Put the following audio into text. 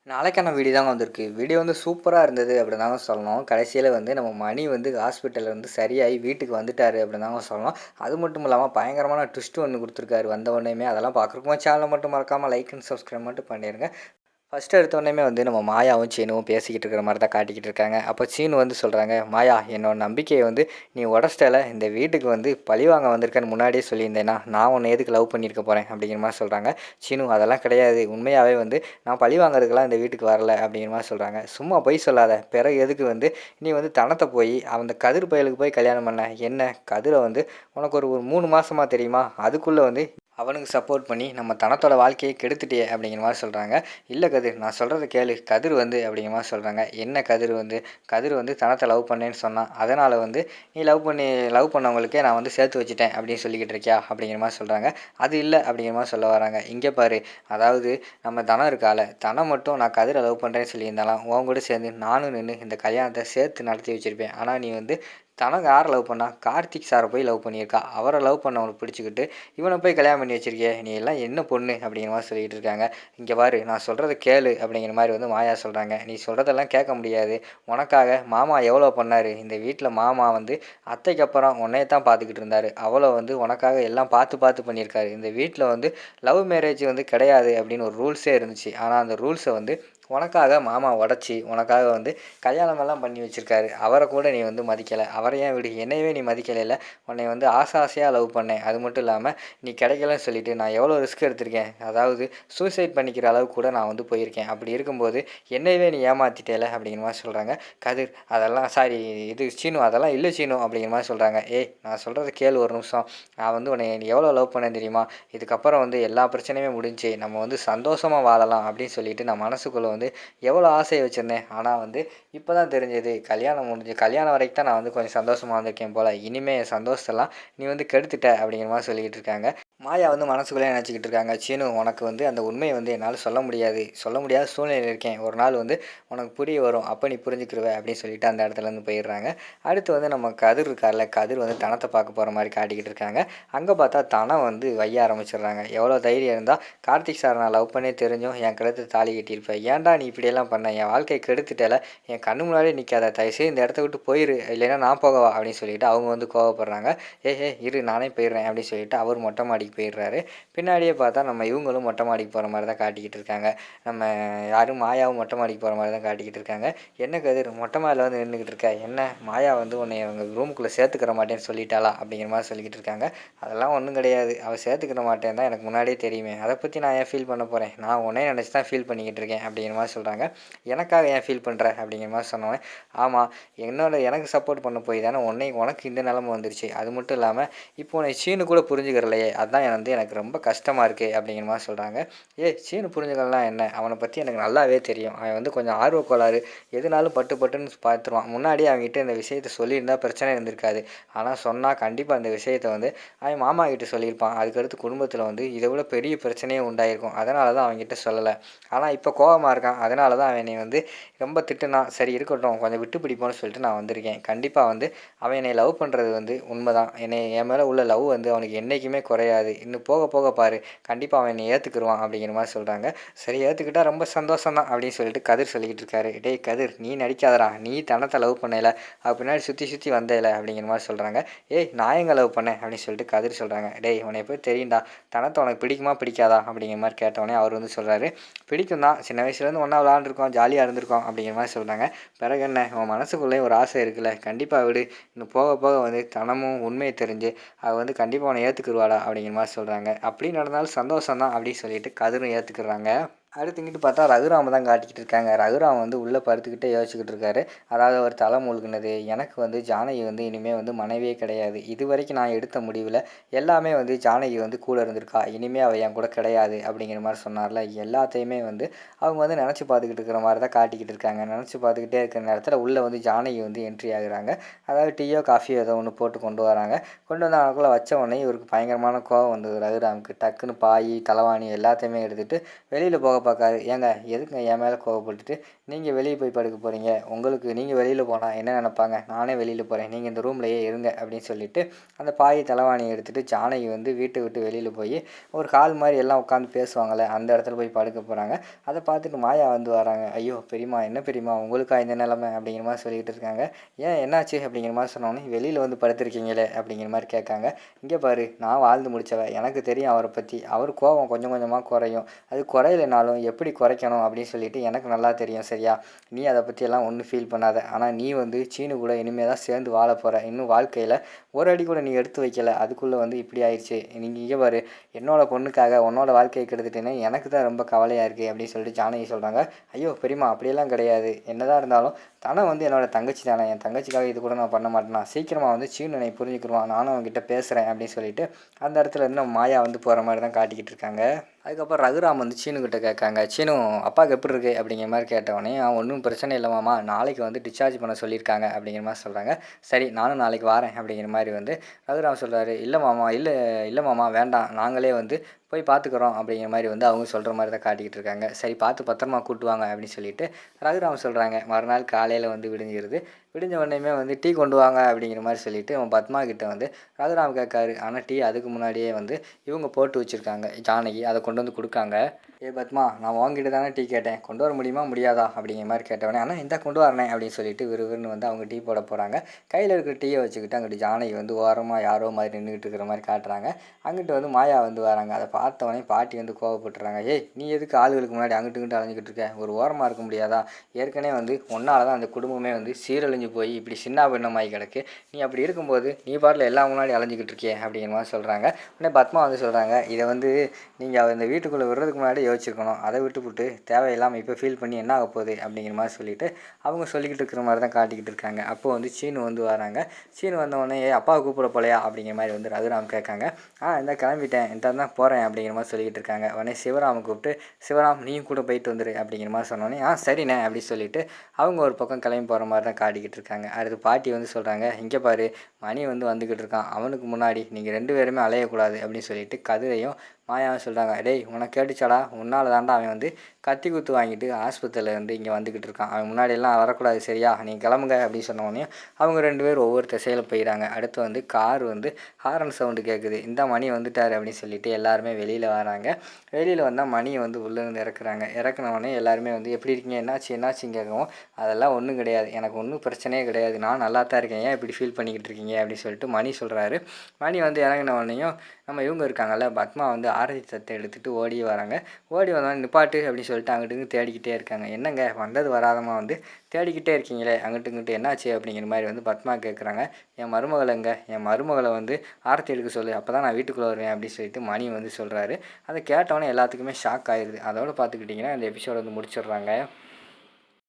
நாளைக்கான வீடியோ தாங்க வந்திருக்கு. வீடியோ வந்து சூப்பரா இருந்தது அப்படின்னு தாங்க சொல்லணும். கடைசியில வந்து நம்ம மணி வந்து ஹாஸ்பிட்டல்ல இருந்து சரியாயி வீட்டுக்கு வந்துட்டாரு அப்படின்னு தாங்க சொல்லணும். அது மட்டும் இல்லாம பயங்கரமான ட்விஸ்ட் ஒண்ணு குடுத்துருக்காரு வந்த உடனேயுமே. அதெல்லாம் பார்க்குறதுக்கு சேனல மட்டும் மறக்காம லைக் அண்ட் சப்ஸ்கிரைப் மட்டும் பண்ணிருங்க. ஃபர்ஸ்ட்டு எடுத்தோனேமே வந்து நம்ம மாயாவும் சீனுவும் பேசிக்கிட்டு இருக்கிற மாரி தான் காட்டிக்கிட்டு இருக்காங்க. அப்போ சீனு வந்து சொல்கிறாங்க, மாயா என்னோட நம்பிக்கையை வந்து நீ உடச்சிட்டல, இந்த வீட்டுக்கு வந்து பழிவாங்க வந்திருக்கேன்னு முன்னாடியே சொல்லியிருந்தேன்னா நான் உன்னை எதுக்கு லவ் பண்ணியிருக்க போகிறேன் அப்படிங்கிற மாதிரி சொல்கிறாங்க. சீனு அதெல்லாம் கிடையாது, உண்மையாகவே வந்து நான் பழி வாங்குறதுக்கெல்லாம் இந்த வீட்டுக்கு வரல அப்படிங்கிற மாதிரி சொல்கிறாங்க. சும்மா பொய் சொல்லாத, பிறகு எதுக்கு வந்து நீ வந்து தனத்தை போய் அந்த கதிர் பயலுக்கு போய் கல்யாணம் பண்ண, என்ன கதிரை வந்து உனக்கு ஒரு 3 மாதமாக தெரியுமா, அதுக்குள்ளே வந்து அவனுக்கு சப்போர்ட் பண்ணி நம்ம தனத்தோட வாழ்க்கையை கெடுத்துட்டியே அப்படிங்கிற மாதிரி சொல்கிறாங்க. இல்லை கதிர், நான் சொல்கிறத கேளு, கதிர் வந்து அப்படிங்கிற மாதிரி சொல்கிறாங்க. என்ன கதிர் வந்து தனத்தை லவ் பண்ணேன்னு சொன்னான், அதனால் வந்து நீ லவ் பண்ணவங்களுக்கே நான் வந்து சேர்த்து வச்சுட்டேன் அப்படின்னு சொல்லிக்கிட்டு இருக்கியா அப்படிங்கிற மாதிரி சொல்கிறாங்க. அது இல்லை அப்படிங்கிற மாதிரி சொல்ல வராங்க. இங்கே பாரு, அதாவது நம்ம தனம் இருக்கால, தனம் மட்டும் நான் கதிரை லவ் பண்ணுறேன்னு சொல்லியிருந்தாலும் உன் கூட சேர்ந்து நானும் நின்று இந்த கல்யாணத்தை சேர்த்து நடத்தி வச்சுருப்பேன். ஆனால் நீ வந்து தனக்கு யாரை லவ் பண்ணா, கார்த்திக் சாரை போய் லவ் பண்ணியிருக்கா. அவரை லவ் பண்ணவனுக்கு பிடிச்சிக்கிட்டு இவனை போய் கல்யாணம் பண்ணி வச்சிருக்கியே, நீ எல்லாம் என்ன பொண்ணு அப்படிங்கிற மாதிரி சொல்லிகிட்டு இருக்காங்க. இங்கே பாரு, நான் சொல்கிறத கேளு அப்படிங்கிற மாதிரி வந்து மாயா சொல்கிறாங்க. நீ சொல்கிறதெல்லாம் கேட்க முடியாது, உனக்காக மாமா எவ்வளோ பண்ணார் இந்த வீட்டில். மாமா வந்து அத்தைக்கு அப்புறம் உன்னையே தான் பார்த்துக்கிட்டு இருந்தார். அவ்வளோ வந்து உனக்காக எல்லாம் பார்த்து பார்த்து பண்ணியிருக்காரு. இந்த வீட்டில் வந்து லவ் மேரேஜ் வந்து கிடையாது அப்படின்னு ஒரு ரூல்ஸே இருந்துச்சு. ஆனால் அந்த ரூல்ஸை வந்து உனக்காக மாமா உடச்சி உனக்காக வந்து கல்யாணமெல்லாம் பண்ணி வச்சுருக்காரு. அவரை கூட நீ வந்து மதிக்கலை. அவரை ஏன் விடு, என்னையவே நீ மதிக்கலைல. உன்னை வந்து ஆசையாக லவ் பண்ணேன். அது மட்டும் இல்லாமல் நீ கிடைக்கலன்னு சொல்லிவிட்டு நான் எவ்வளோ ரிஸ்க் எடுத்திருக்கேன், அதாவது சூசைட் பண்ணிக்கிற அளவுக்கு கூட நான் வந்து போயிருக்கேன். அப்படி இருக்கும்போது என்னையவே நீ ஏமாற்றிட்டேல அப்படிங்கிற மாதிரி சொல்கிறாங்க. கதிர் அதெல்லாம் சாரி, இது சீனு அதெல்லாம் இல்லை சீனு அப்படிங்கிற மாதிரி சொல்கிறாங்க. ஏய், நான் சொல்கிறத கேளு ஒரு நிமிஷம். நான் வந்து உன்னை எவ்வளோ லவ் பண்ணேன் தெரியுமா, இதுக்கப்புறம் வந்து எல்லா பிரச்சனையுமே முடிஞ்சு நம்ம வந்து சந்தோஷமாக வாழலாம் அப்படின்னு சொல்லிட்டு நான் மனசுக்குள்ளே வந்து எவ்வளோ ஆசையை வச்சுருந்தேன். ஆனால் வந்து இப்போ தான் தெரிஞ்சது, கல்யாணம் வரைக்கும் தான் நான் வந்து கொஞ்சம் சந்தோஷமாக வந்திருக்கேன் போல். இனிமேல் என் சந்தோஷத்தெல்லாம் நீ வந்து கெடுத்துட்ட அப்படிங்கிற மாதிரி சொல்லிக்கிட்டு இருக்காங்க. மாயா வந்து மனசுக்குள்ளே நினச்சிக்கிட்டு இருக்காங்க. சீனு, உனக்கு வந்து அந்த உண்மையை வந்து என்னால் சொல்ல முடியாத சூழ்நிலையில் இருக்கேன். ஒரு நாள் வந்து உனக்கு புரிய வரும், அப்போ நீ புரிஞ்சுக்கிருவ அப்படின்னு சொல்லிட்டு அந்த இடத்துலேருந்து போயிடுறாங்க. அடுத்து வந்து நம்ம கதிர் இருக்கார்ல, கதிர் வந்து தனத்தை பார்க்க போகிற மாதிரி காட்டிக்கிட்டு இருக்காங்க. அங்கே பார்த்தா தனம் வந்து வைய ஆரம்பிச்சிடுறாங்க. எவ்வளோ தைரியம் இருந்தால் கார்த்திக் சார் நான் லவ் பண்ணி தெரிஞ்சும் என் கழுத்து தாலி கட்டியிருப்பேன். ஏன்டா நீ இப்படியெல்லாம் பண்ண, என் வாழ்க்கையை கெடுத்துட்டல, என் கண்ணு முன்னாடியே நிற்காத, தயவுசெய்து இந்த இடத்த விட்டு போயிரு, இல்லைன்னா நான் போகவா அப்படின்னு சொல்லிட்டு அவங்க வந்து கோவப்படுறாங்க. இரு நானே போயிடுறேன் அப்படின்னு சொல்லிட்டு அவர் மொட்டை மாடிக்கு போயிடுறாரு. பின்னாடியே பார்த்தா நம்ம இவங்களும் மொட்டை மாடிக்கு போகிற மாதிரி தான் காட்டிக்கிட்டு இருக்காங்க. நம்ம யாரும் மாயாவும் மொட்டை மாடிக்கு போகிற மாதிரி தான் காட்டிக்கிட்டு இருக்காங்க. என்ன கதிர் மொட்டை மாடியில் வந்து நின்றுக்கிட்டு இருக்க, என்ன மாயா வந்து உன்னை அவங்க ரூமுக்குள்ளே சேர்த்துக்கிற மாட்டேன்னு சொல்லிட்டாளா அப்படிங்கிற மாதிரி சொல்லிக்கிட்டு இருக்காங்க. அதெல்லாம் ஒன்றும் கிடையாது, அவள் சேர்த்துக்கிற மாட்டேன் தான் எனக்கு முன்னாடியே தெரியுமே, அதை பற்றி நான் ஏன் ஃபீல் பண்ண போகிறேன், நான் உன்னே நினச்சி தான் ஃபீல் பண்ணிக்கிட்டு இருக்கேன் அப்படிங்கிற மாதிரி சொல்கிறாங்க. எனக்காக ஏன் ஃபீல் பண்ணுற அப்படிங்கிற மாதிரி சொன்னோன்னே, ஆமாம், எனக்கு சப்போர்ட் பண்ண போய் தானே உனக்கு இந்த நிலமை வந்துருச்சு. அது மட்டும் இல்லாமல் இப்போ உன்னை சீனு கூட புரிஞ்சுக்கிறலையே, அதுதான் வந்து எனக்கு ரொம்ப கஷ்டமாக இருக்குது அப்படிங்கிற மாதிரி சொல்கிறாங்க. சீனு புரிஞ்சுக்கலாம் என்ன, அவனை பற்றி எனக்கு நல்லாவே தெரியும். அவன் வந்து கொஞ்சம் ஆர்வக்கோளாறு, எதுனாலும் பட்டுன்னு பார்த்துருவான். முன்னாடியே அவங்ககிட்ட இந்த விஷயத்தை சொல்லியிருந்தால் பிரச்சனை இருந்திருக்காது. ஆனால் சொன்னால் கண்டிப்பாக அந்த விஷயத்தை வந்து அவன் மாமா கிட்ட சொல்லியிருப்பான். அதுக்கடுத்து குடும்பத்தில் வந்து இதை விட பெரிய பிரச்சனையே உண்டாயிருக்கும். அதனால தான் அவங்ககிட்ட சொல்லலை. ஆனால் இப்போ கோபமாக இருக்கான். அதனால தான் அவன் என்னை வந்து ரொம்ப திட்டுனா. சரி இருக்கட்டும், கொஞ்சம் விட்டு பிடிப்போன்னு சொல்லிட்டு நான் வந்திருக்கேன். கண்டிப்பாக வந்து அவன் என்னை லவ் பண்ணுறது வந்து உண்மை தான். என் மேலே உள்ள லவ் வந்து அவனுக்கு என்றைக்குமே குறையாது. இன்னும் போக போக பாரு, கண்டிப்பாக அவன் என்னை ஏற்றுக்குருவான் அப்படிங்கிற மாதிரி சொல்கிறாங்க. சரி, ஏற்றுக்கிட்டா ரொம்ப சந்தோஷம் தான் அப்படின்னு சொல்லிட்டு கதிர் சொல்லிக்கிட்டு இருக்காரு. டேய் கதிர், நீ நடிக்காதடா, நீ தனத்தை லவ் பண்ணல, அது பின்னாடி சுற்றி வந்தேல அப்படிங்கிற மாதிரி சொல்கிறாங்க. நான் எங்கே லவ் பண்ணேன் அப்படின்னு சொல்லிட்டு கதிர் சொல்கிறாங்க. டேய் உன்னை போய் தெரியும்டா, தனத்தை உனக்கு பிடிக்குமா பிடிக்காதா அப்படிங்கிற மாதிரி கேட்டவொடனே அவர் வந்து சொல்கிறாரு, பிடிக்கும் தான், சின்ன வயசுலேருந்து ஒன்றா விளாண்டுருக்கோம், ஜாலியாக இருந்திருக்கோம் அப்படிங்கிற மாதிரி சொல்கிறாங்க. பிறகு என்ன, உன் மனசுக்குள்ளேயும் ஒரு ஆசை இருக்குல்ல, கண்டிப்பாக விடு, இன்னும் போக போக வந்து தனமும் உண்மையை தெரிஞ்சு அவள் வந்து கண்டிப்பாக அவனை ஏற்றுக்குருவாடா அப்படிங்கிற மாதிரி சொல்கிறாங்க. அப்படி நடந்தாலும் சந்தோஷம் தான் அப்படின்னு சொல்லிட்டு கதிரும் ஏற்றுக்குறாங்க. அடுத்து இங்கிட்டு பார்த்தா ரகுராம தான் காட்டிக்கிட்டு இருக்காங்க. ரகுராம் வந்து உள்ளே படுத்துக்கிட்டே யோசிச்சுக்கிட்டு இருக்காரு. அதாவது அவர் தலை மூழ்கினது, எனக்கு வந்து ஜானகி வந்து இனிமேல் வந்து மனைவியே கிடையாது. இது வரைக்கும் நான் எடுத்த முடிவில் எல்லாமே வந்து ஜானகி வந்து கூட இருந்திருக்கா, இனிமேல் அவள் என் கூட கிடையாது அப்படிங்கிற மாதிரி சொன்னார்ல. எல்லாத்தையுமே வந்து அவங்க வந்து நினச்சி பார்த்துக்கிட்டு இருக்கிற மாதிரி தான் காட்டிக்கிட்டு இருக்காங்க. நினச்சி பார்த்துக்கிட்டே இருக்கிற நேரத்தில் உள்ளே வந்து ஜானகி வந்து என்ட்ரி ஆகுறாங்க. அதாவது டீயோ காஃபியோ ஏதோ ஒன்று போட்டு கொண்டு வராங்க. கொண்டு வந்து அவனுக்குள்ளே வச்ச உடனே இவருக்கு பயங்கரமான கோவம் வந்தது ரகுராமுக்கு. டக்குன்னு பாய் தலைவாணி எல்லாத்தையுமே எடுத்துகிட்டு வெளியில் போக பார்க்காரு. ஏங்க எதுக்குங்க என் மேலே கோவப்பட்டுட்டு நீங்கள் வெளியே போய் படுக்க போகிறீங்க? உங்களுக்கு நீங்கள் வெளியில் போனால் என்ன நினைப்பாங்க? நானே வெளியில் போகிறேன், நீங்கள் இந்த ரூம்லையே இருங்க அப்படின்னு சொல்லிட்டு அந்த பாய் தலைவாணியை எடுத்துகிட்டு ஜானகி வந்து வீட்டை விட்டு வெளியில் போய் ஒரு ஹால் மாதிரி எல்லாம் உட்காந்து பேசுவாங்கள்ல, அந்த இடத்துல போய் படுக்க போகிறாங்க. அதை பார்த்துட்டு மாயா வந்து வராங்க. ஐயோ பெரியம்மா, என்ன பெரியம்மா உங்களுக்கா இந்த நிலமை அப்படிங்கிற மாதிரி சொல்லிக்கிட்டு இருக்காங்க. ஏன் என்னாச்சு அப்படிங்கிற மாதிரி சொன்னோன்னே, வெளியில் வந்து படுத்திருக்கீங்களே அப்படிங்கிற மாதிரி கேட்காங்க. இங்கே பாரு, நான் வாழ்ந்து முடித்தவ, எனக்கு தெரியும் அவரை பற்றி. அவர் கோபம் கொஞ்சம் கொஞ்சமாக குறையும், அது குறையலைனாலும் எப்படி குறைக்கணும் அப்படின்னு சொல்லிட்டு எனக்கு நல்லா தெரியும். சரியா? நீ அதை பற்றியெல்லாம் ஒன்றும் ஃபீல் பண்ணாத. ஆனால் நீ வந்து சீனு கூட இனிமேல் தான் சேர்ந்து வாழ போகிற. இன்னும் வாழ்க்கையில் ஒரு அடி கூட நீ எடுத்து வைக்கல, அதுக்குள்ளே வந்து இப்படி ஆயிடுச்சு. நீங்கள் இங்கே பாரு, என்னோடய பொண்ணுக்காக உன்னோட வாழ்க்கையை கெடுத்துட்டேன்னு எனக்கு தான் ரொம்ப கவலையாக இருக்குது அப்படின்னு சொல்லிட்டு ஜானகி சொல்கிறாங்க. ஐயோ பெரியம்மா, அப்படியெல்லாம் கிடையாது. என்னதான் இருந்தாலும் தானே வந்து என்னோடய தங்கச்சி தானே, என் தங்கச்சிக்காக இது கூட நான் பண்ண மாட்டேனா? சீக்கிரமாக வந்து சீனு என்னை புரிஞ்சுக்கிடுவான், நானும் அவங்ககிட்ட பேசுகிறேன் அப்படின்னு சொல்லிட்டு அந்த இடத்துல இருந்து நம்ம மாயா வந்து போகிற மாதிரி தான் காட்டிக்கிட்டு இருக்காங்க. அதுக்கப்புறம் ரகுராம் வந்து சீனுக்கிட்ட கேட்காங்க. சீனு அப்பாவுக்கு எப்படி இருக்குது அப்படிங்கிற மாதிரி கேட்டவொடனே, ஒன்றும் பிரச்சனை இல்லை மாமா, நாளைக்கு வந்து டிஸ்சார்ஜ் பண்ண சொல்லியிருக்காங்க அப்படிங்கிற மாதிரி சொல்கிறாங்க. சரி நானும் நாளைக்கு வரேன் அப்படிங்கிற மாதிரி வந்து ரகுராம் சொல்கிறாரு. இல்லை மாமா, இல்லை மாமா வேண்டாம், நாங்களே வந்து போய் பார்த்துக்குறோம் அப்படிங்கிற மாதிரி வந்து அவங்க சொல்கிற மாதிரி தான் காட்டிக்கிட்டு இருக்காங்க. சரி பார்த்து பத்திரமா கூட்டுவாங்க அப்படின்னு சொல்லிட்டு ரகுராம் சொல்கிறாங்க. மறுநாள் காலையில் வந்து விடிஞ்சிருது. விடிஞ்ச உடனேயுமே வந்து டீ கொண்டு வாங்க அப்படிங்கிற மாதிரி சொல்லிவிட்டு அவன் பத்மா கிட்டே வந்து ரகுராம் கேட்காரு. ஆனால் டீ அதுக்கு முன்னாடியே வந்து இவங்க போட்டு வச்சுருக்காங்க ஜானகி, அதை கொண்டு வந்து கொடுக்காங்க. ஏ பத்மா, நான் உங்ககிட்ட தானே டீ கேட்டேன், கொண்டு வர முடியுமா முடியாதா அப்படிங்கிற மாதிரி கேட்டவனே, ஆனால் இந்த கொண்டு வரனே அப்படின்னு சொல்லிட்டு விறுவிறுன்னு வந்து அவங்க டீ போட போகிறாங்க. கையில் இருக்கிற டீயை வச்சுக்கிட்டு அங்கிட்டு ஜானகி வந்து ஓரமாக யாரோ மாதிரி நின்றுட்டு இருக்கிற மாதிரி காட்டுறாங்க. அங்கிட்டு வந்து மாயா வந்து வராங்க. அதை பார்த்தவொடனே பாட்டி வந்து கோவப்பட்டுறாங்க. ஏய் நீ எதுக்கு ஆளுகளுக்கு முன்னாடி அங்கிட்டு இங்கிட்டு அலைஞ்சிக்கிட்டு இருக்க, ஒரு ஓரமாக இருக்க முடியாதா? ஏற்கனவே வந்து ஒன்றால் தான் அந்த குடும்பமே வந்து சீரழிஞ்சு போய் இப்படி சின்ன பின்னமாகி கிடக்கு. நீ அப்படி இருக்கும்போது நீ பாட்டில் எல்லா முன்னாடி அலைஞ்சிக்கிட்டு இருக்கியே அப்படிங்கிற மாதிரி சொல்கிறாங்க. உடனே பத்மா வந்து சொல்கிறாங்க, இதை வந்து நீங்கள் இந்த வீட்டுக்குள்ளே விடுறதுக்கு முன்னாடி யோசிச்சிருக்கணும், அதை விட்டுவிட்டு தேவையில்லாமல் இப்போ ஃபீல் பண்ணி என்ன ஆக போகுது அப்படிங்கிற மாதிரி சொல்லிவிட்டு அவங்க சொல்லிக்கிட்டு இருக்கிற மாதிரி தான் காட்டிக்கிட்டு இருக்காங்க. அப்போது வந்து சீனு வந்து வராங்க. சீனு வந்தவொடனே அப்பாவை கூப்பிட போலையா அப்படிங்கிற மாதிரி வந்து ரகுராம் கேட்காங்க. இந்த கிளம்பிட்டேன், இந்த தான் போகிறேன் அப்படிங்கிற மாதிரி சொல்லிக்கிட்டு இருக்காங்க. உடனே சிவராமை கூப்பிட்டு, சிவராம் நீயும் கூட போயிட்டு வந்துரு அப்படிங்கிற மாதிரி சொன்னோன்னே சரிண்ணே அப்படின்னு சொல்லிட்டு அவங்க ஒரு பக்கம் கிளம்பி போகிற மாதிரி தான் காட்டிக்கிட்டு இருக்காங்க. அடுத்து பாட்டி வந்து சொல்கிறாங்க, இங்கே பாரு, மணி வந்து வந்துக்கிட்டு இருக்கான், அவனுக்கு முன்னாடி நீங்கள் 2 பேருமே அலையக்கூடாது அப்படின்னு சொல்லிட்டு கதிரையும் மாயாவும் சொல்கிறாங்க. டேய் உனக்கு கேட்டுச்சாடா, உன்னால் தாண்டா அவன் வந்து கத்தி குத்து வாங்கிட்டு ஆஸ்பத்திரியில் வந்து இங்கே வந்துக்கிட்டு இருக்கான், அவன் முன்னாடியெல்லாம் வரக்கூடாது சரியா, நீங்கள் கிளம்புங்க அப்படின்னு சொன்னோடனே அவங்க 2 பேரும் ஒவ்வொரு திசையில் போயிடறாங்க. அடுத்து வந்து கார் வந்து ஹாரன் சவுண்டு கேட்குது. இந்த மணி வந்துட்டார் அப்படின்னு சொல்லிட்டு எல்லாருமே வெளியில் வராங்க. வெளியில் வந்தால் மணியை வந்து உள்ளேருந்து இறக்குறாங்க. இறக்குனோடனே எல்லாருமே வந்து எப்படி இருக்கீங்க, என்னாச்சுன்னு கேட்கவும், அதெல்லாம் ஒன்றும் கிடையாது, எனக்கு ஒன்றும் பிரச்சனையே கிடையாது, நான் நல்லா தான் இருக்கேன், ஏன் இப்படி ஃபீல் பண்ணிக்கிட்டு இருக்கீங்க அப்படின்னு சொல்லிட்டு மணி சொல்கிறாரு. மணி வந்து இறங்கினோடனையும் நம்ம இவங்க இருக்காங்கல்ல பத்மா வந்து ஆரத்தி தத்தை எடுத்துகிட்டு ஓடி வராங்க. ஓடி வந்தோடனே நிப்பாட்டு அப்படின்னு சொல்லிட்டு அங்கிட்டு தேடிக்கிட்டே இருக்காங்க. என்னங்க வந்தது வராதமாக வந்து தேடிக்கிட்டே இருக்கீங்களே, அங்கிட்டு இங்கிட்டு என்னாச்சு அப்படிங்கிற மாதிரி வந்து பத்மா கேட்குறாங்க. என் மருமகளைங்க, என் மருமகளை வந்து ஆரத்தி எடுக்க சொல்லு, அப்போ தான் நான் வீட்டுக்குள்ளே வருவேன் அப்படின்னு சொல்லிட்டு மணி வந்து சொல்கிறாரு. அதை கேட்டவொடனே எல்லாத்துக்குமே ஷாக் ஆயிடுது. அதோடு பார்த்துக்கிட்டிங்கன்னா இந்த எபிசோட வந்து முடிச்சிடுறாங்க.